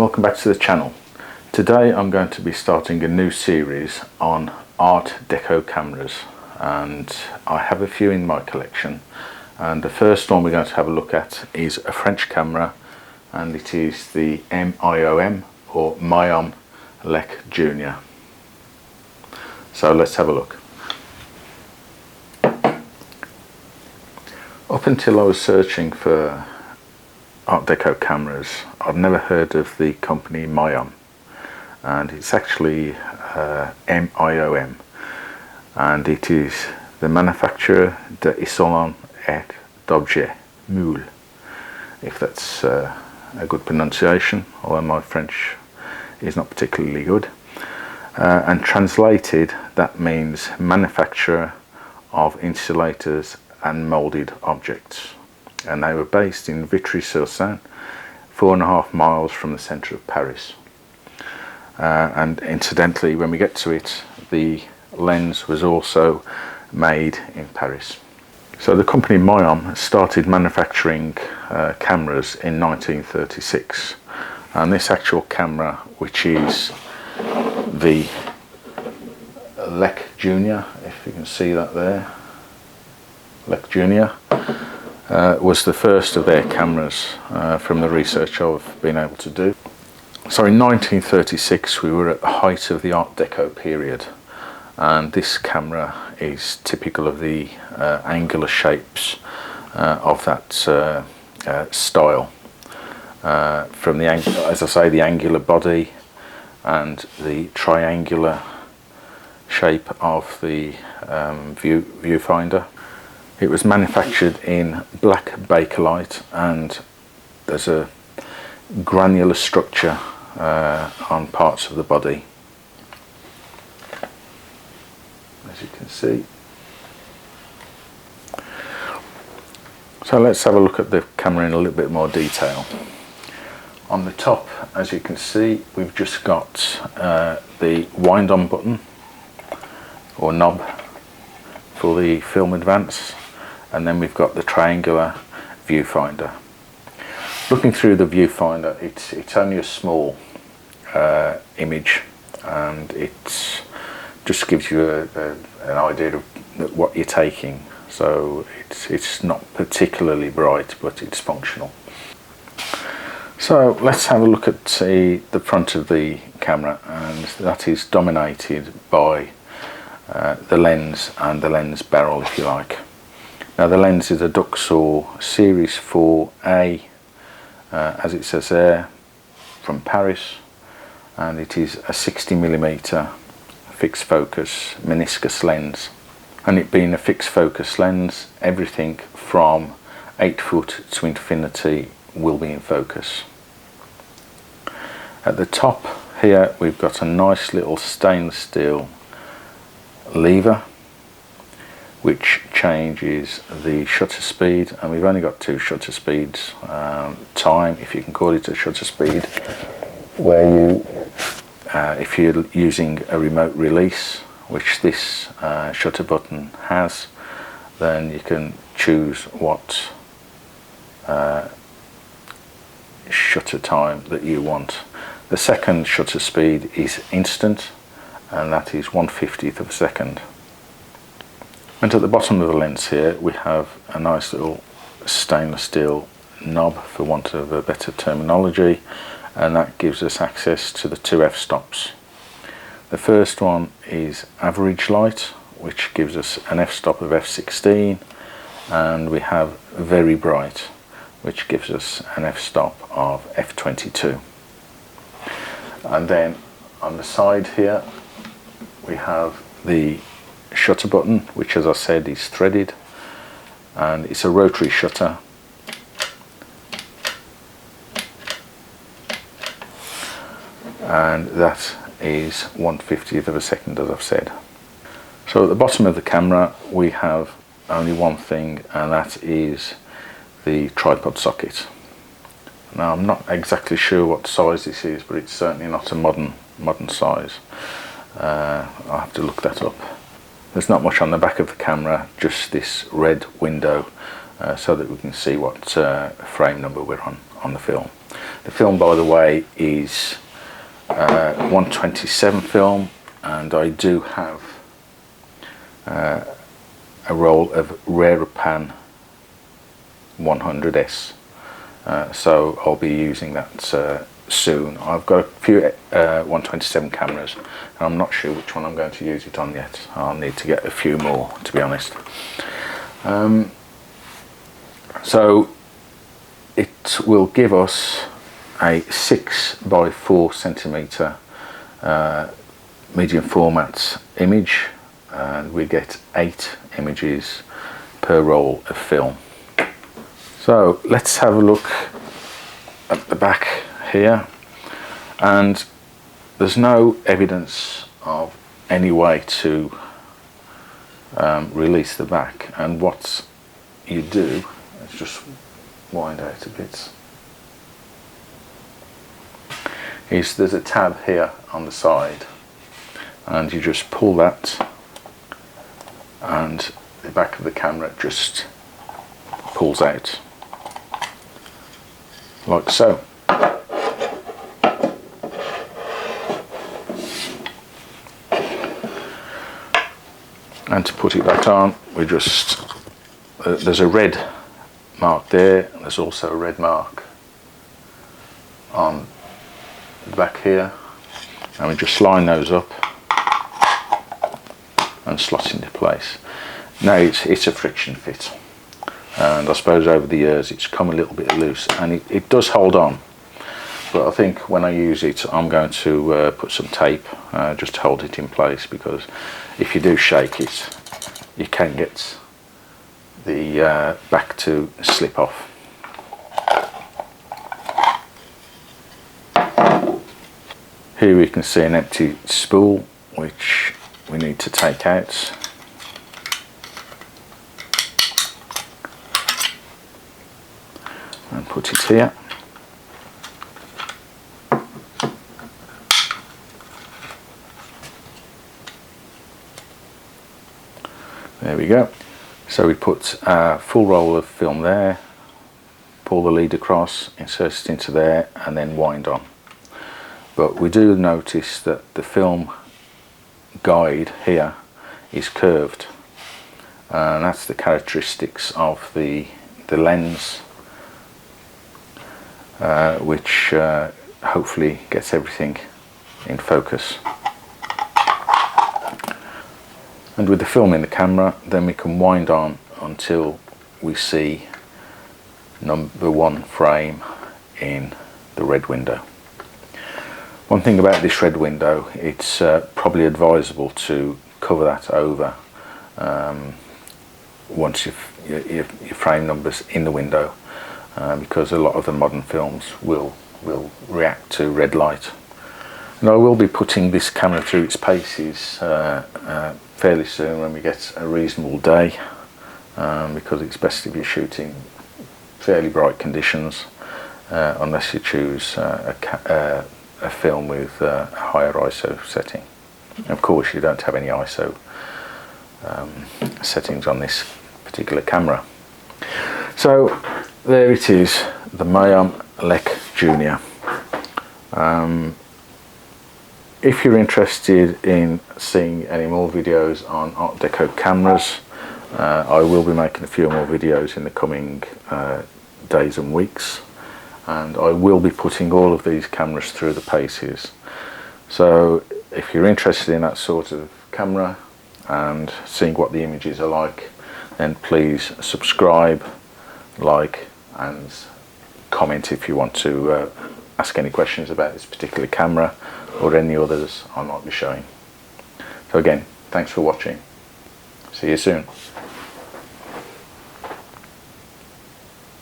welcome back to the channel. Today I'm going to be starting a new series on Art Deco cameras, and I have a few in my collection, and the first one we're going to have a look at is a French camera, and it is the MIOM or MIOM Lec Junior. So let's have a look. Up until I was searching for Art Deco cameras, I'd never heard of the company M.I.O.M, and it's actually MIOM, and it is the manufacturer d'Isolants et d'Objets Moule, if that's a good pronunciation, although my French is not particularly good. And translated, that means manufacturer of insulators and moulded objects. And they were based in Vitry-sur-Seine, 4.5 miles from the centre of Paris. And incidentally, when we get to it, the lens was also made in Paris. So the company M.I.O.M started manufacturing cameras in 1936, and this actual camera, which is the Lec Junior, if you can see that there, Lec Junior, was the first of their cameras from the research I've been able to do. So in 1936 we were at the height of the Art Deco period, and this camera is typical of the angular shapes of that style. From the, as I say, the angular body and the triangular shape of the viewfinder. It was manufactured in black Bakelite, and there's a granular structure on parts of the body, as you can see. So let's have a look at the camera in a little bit more detail. On the top, as you can see, we've just got the wind on button or knob for the film advance, and then we've got the triangular viewfinder. Looking through the viewfinder, it's only a small image, and it just gives you an idea of what you're taking. So it's not particularly bright, but it's functional. So let's have a look at the front of the camera, and that is dominated by the lens and the lens barrel, if you like. Now the lens is a Duxor Series 4A, as it says there, from Paris, and it is a 60mm fixed focus meniscus lens. And it being a fixed focus lens, everything from 8 foot to infinity will be in focus. At the top here we've got a nice little stainless steel lever which changes the shutter speed, and we've only got 2 shutter speeds. Time, if you can call it a shutter speed, where you if you're using a remote release, which this shutter button has, then you can choose what shutter time that you want. The second shutter speed is instant, and that is 1/50th of a second. And at the bottom of the lens here we have a nice little stainless steel knob, for want of a better terminology, and that gives us access to the 2 f-stops. The first one is average light, which gives us an f-stop of f16, and we have very bright, which gives us an f-stop of f22. And then on the side here we have the shutter button, which, as I said, is threaded, and it's a rotary shutter, and that is 1/50th of a second, as I've said. So at the bottom of the camera we have only one thing, and that is the tripod socket. Now I'm not exactly sure what size this is, but it's certainly not a modern size. I'll have to look that up. There's not much on the back of the camera, just this red window, so that we can see what frame number we're on the film. The film, by the way, is 127 film, and I do have a roll of Rarer Pan 100S, so I'll be using that soon. I've got a few 127 cameras, and I'm not sure which one I'm going to use it on yet. I'll need to get a few more, to be honest. So it will give us a 6 by 4 centimeter medium format image, and we get 8 images per roll of film. So let's have a look at the back here, and there's no evidence of any way to release the back, and what you do, let's just wind out a bit, is there's a tab here on the side, and you just pull that and the back of the camera just pulls out like so. And to put it back on, we just there's a red mark there, there's also a red mark on the back here, and we just line those up and slot into place. Now it's a friction fit, and I suppose over the years it's come a little bit loose, and it does hold on, but I think when I use it I'm going to put some tape just to hold it in place, because if you do shake it you can get the back to slip off. Here we can see an empty spool which we need to take out. And put it here. There we go. So we put a full roll of film there, pull the lead across, insert it into there, and then wind on. But we do notice that the film guide here is curved, and that's the characteristics of the lens, which hopefully gets everything in focus. And with the film in the camera, then we can wind on until we see number 1 frame in the red window. One thing about this red window, it's probably advisable to cover that over once your frame number's in the window, because a lot of the modern films will react to red light. And I will be putting this camera through its paces fairly soon when we get a reasonable day, because it's best if you're shooting fairly bright conditions, unless you choose a film with a higher ISO setting. Of course you don't have any ISO settings on this particular camera. So there it is, the MIOM Lec Junior. If you're interested in seeing any more videos on Art Deco cameras, I will be making a few more videos in the coming days and weeks, and I will be putting all of these cameras through the paces. So if you're interested in that sort of camera and seeing what the images are like, then please subscribe, like and comment if you want to ask any questions about this particular camera or any others I might be showing. So again, thanks for watching. See you soon.